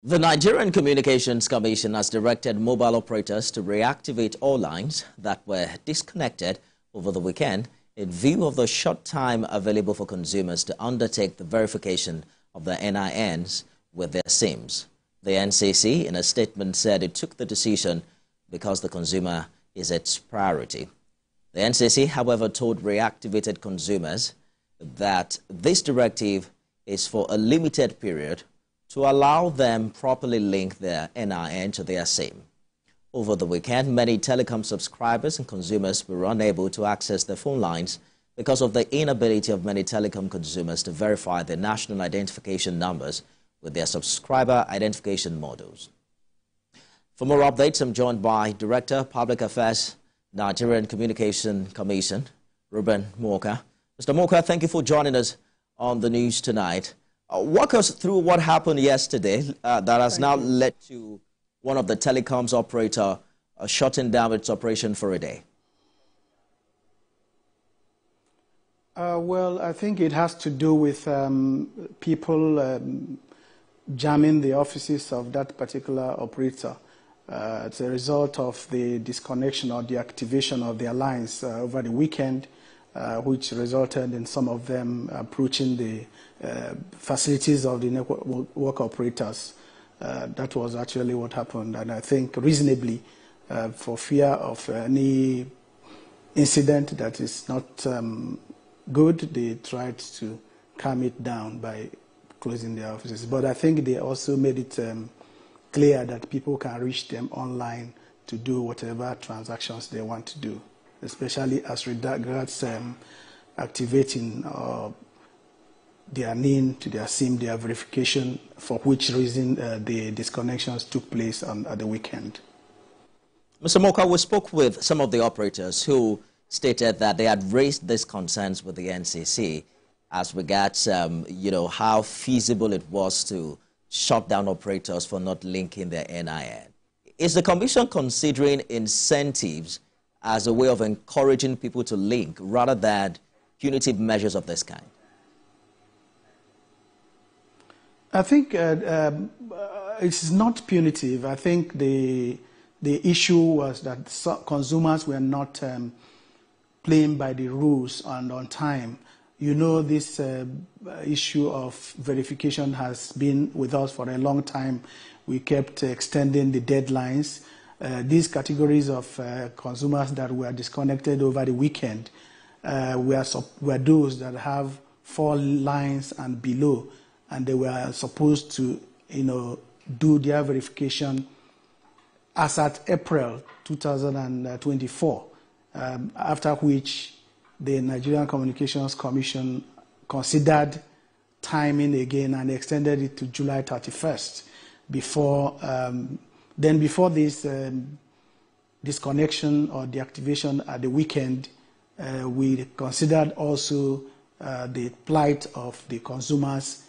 The Nigerian Communications Commission has directed mobile operators to reactivate all lines that were disconnected over the weekend in view of the short time available for consumers to undertake the verification of their NINs with their SIMs. The NCC, in a statement, said it took the decision because the consumer is its priority. The NCC, however, told reactivated consumers that this directive is for a limited period to allow them properly link their NIN to their SIM. Over the weekend, many telecom subscribers and consumers were unable to access their phone lines because of the inability of many telecom consumers to verify their national identification numbers with their subscriber identification models. For more updates, I'm joined by Director, Public Affairs, Nigerian Communication Commission, Ruben Moka. Mr. Moka, thank you for joining us on the news tonight. Walk us through what happened yesterday that has now led to one of the telecoms operator shutting down its operation for a day. Well, I think it has to do with people jamming the offices of that particular operator. It's a result of the disconnection or deactivation of their lines over the weekend, which resulted in some of them approaching the facilities of the network operators. That was actually what happened, and I think reasonably, for fear of any incident that is not good, they tried to calm it down by closing their offices. But I think they also made it clear that people can reach them online to do whatever transactions they want to do, especially as regards activating their NIN to their SIM, their verification, for which reason the disconnections took place at the weekend. Mr. Moka, we spoke with some of the operators who stated that they had raised these concerns with the NCC as regards, how feasible it was to shut down operators for not linking their NIN. Is the Commission considering incentives as a way of encouraging people to link rather than punitive measures of this kind? I think it's not punitive. I think the issue was that consumers were not playing by the rules and on time. You know, this issue of verification has been with us for a long time. We kept extending the deadlines. These categories of consumers that were disconnected over the weekend were those that have 4 lines and below, and they were supposed to, do their verification as at April 2024, after which the Nigerian Communications Commission considered timing again and extended it to July 31st. Before this disconnection or deactivation at the weekend, we considered also the plight of the consumers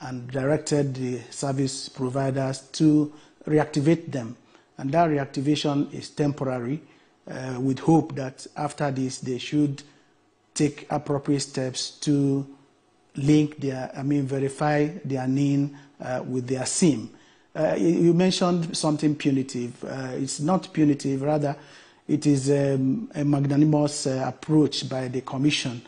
and directed the service providers to reactivate them. And that reactivation is temporary, with hope that after this they should take appropriate steps to link verify their NIN with their SIM. You mentioned something punitive. It's not punitive, rather it is a magnanimous approach by the Commission,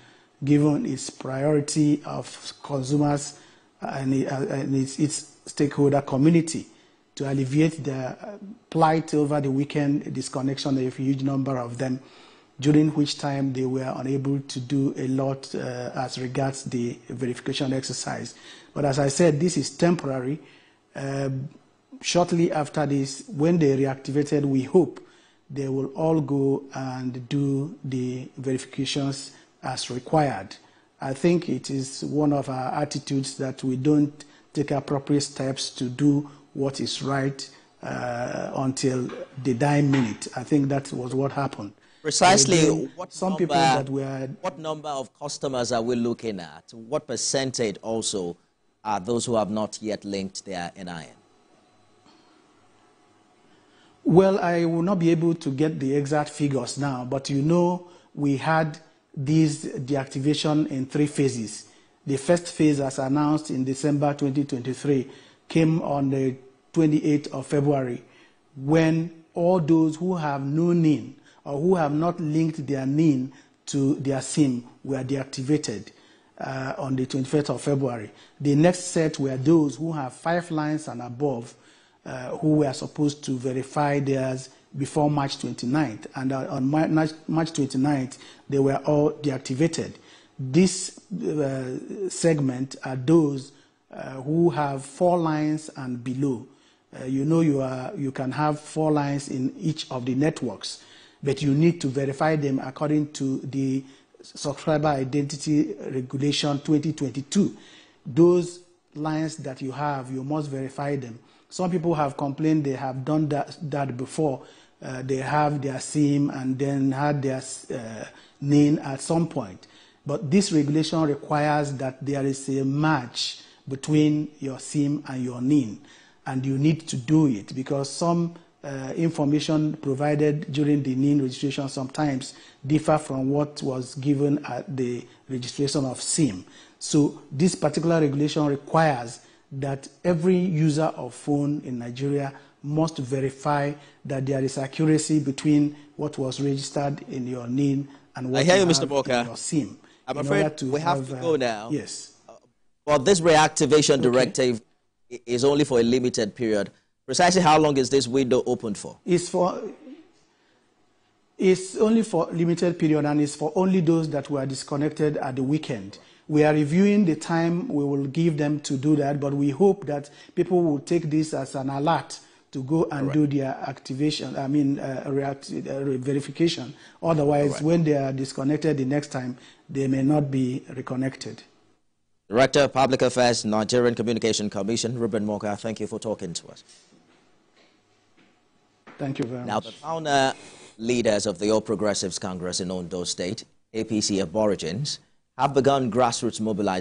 given its priority of consumers and its stakeholder community to alleviate the plight over the weekend disconnection of a huge number of them, during which time they were unable to do a lot as regards the verification exercise. But as I said, this is temporary. Shortly after this, when they reactivated, we hope they will all go and do the verifications as required. I think it is one of our attitudes that we don't take appropriate steps to do what is right until the dying minute. I think that was what happened. Precisely, what number of customers are we looking at? What percentage also are those who have not yet linked their NIN? Well, I will not be able to get the exact figures now, but we had this deactivation in 3 phases. The first phase, as announced in December 2023, came on the 28th of February, when all those who have no NIN or who have not linked their NIN to their SIM were deactivated on the 21st of February. The next set were those who have 5 lines and above who were supposed to verify theirs before March 29th. And on March 29th, they were all deactivated. This segment are those who have 4 lines and below. You can have 4 lines in each of the networks, but you need to verify them according to the Subscriber Identity Regulation 2022. Those lines that you have, you must verify them. Some people have complained they have done that before. They have their SIM and then had their NIN at some point. But this regulation requires that there is a match between your SIM and your NIN, and you need to do it because some information provided during the NIN registration sometimes differ from what was given at the registration of SIM. So this particular regulation requires that every user of phone in Nigeria must verify that there is accuracy between what was registered in your NIN and what you have in your SIM. I'm afraid we have to go now. Yes. But this reactivation directive is only for a limited period. Precisely how long is this window open for? It's only for a limited period, and it's for only those that were disconnected at the weekend. We are reviewing the time we will give them to do that, but we hope that people will take this as an alert to go and do their activation, verification. Otherwise, when they are disconnected the next time, they may not be reconnected. Director of Public Affairs, Nigerian Communication Commission, Ruben Moka, thank you for talking to us. Thank you very much. Now, the founder leaders of the All Progressives Congress in Ondo State, APC Aborigines, have begun grassroots mobilization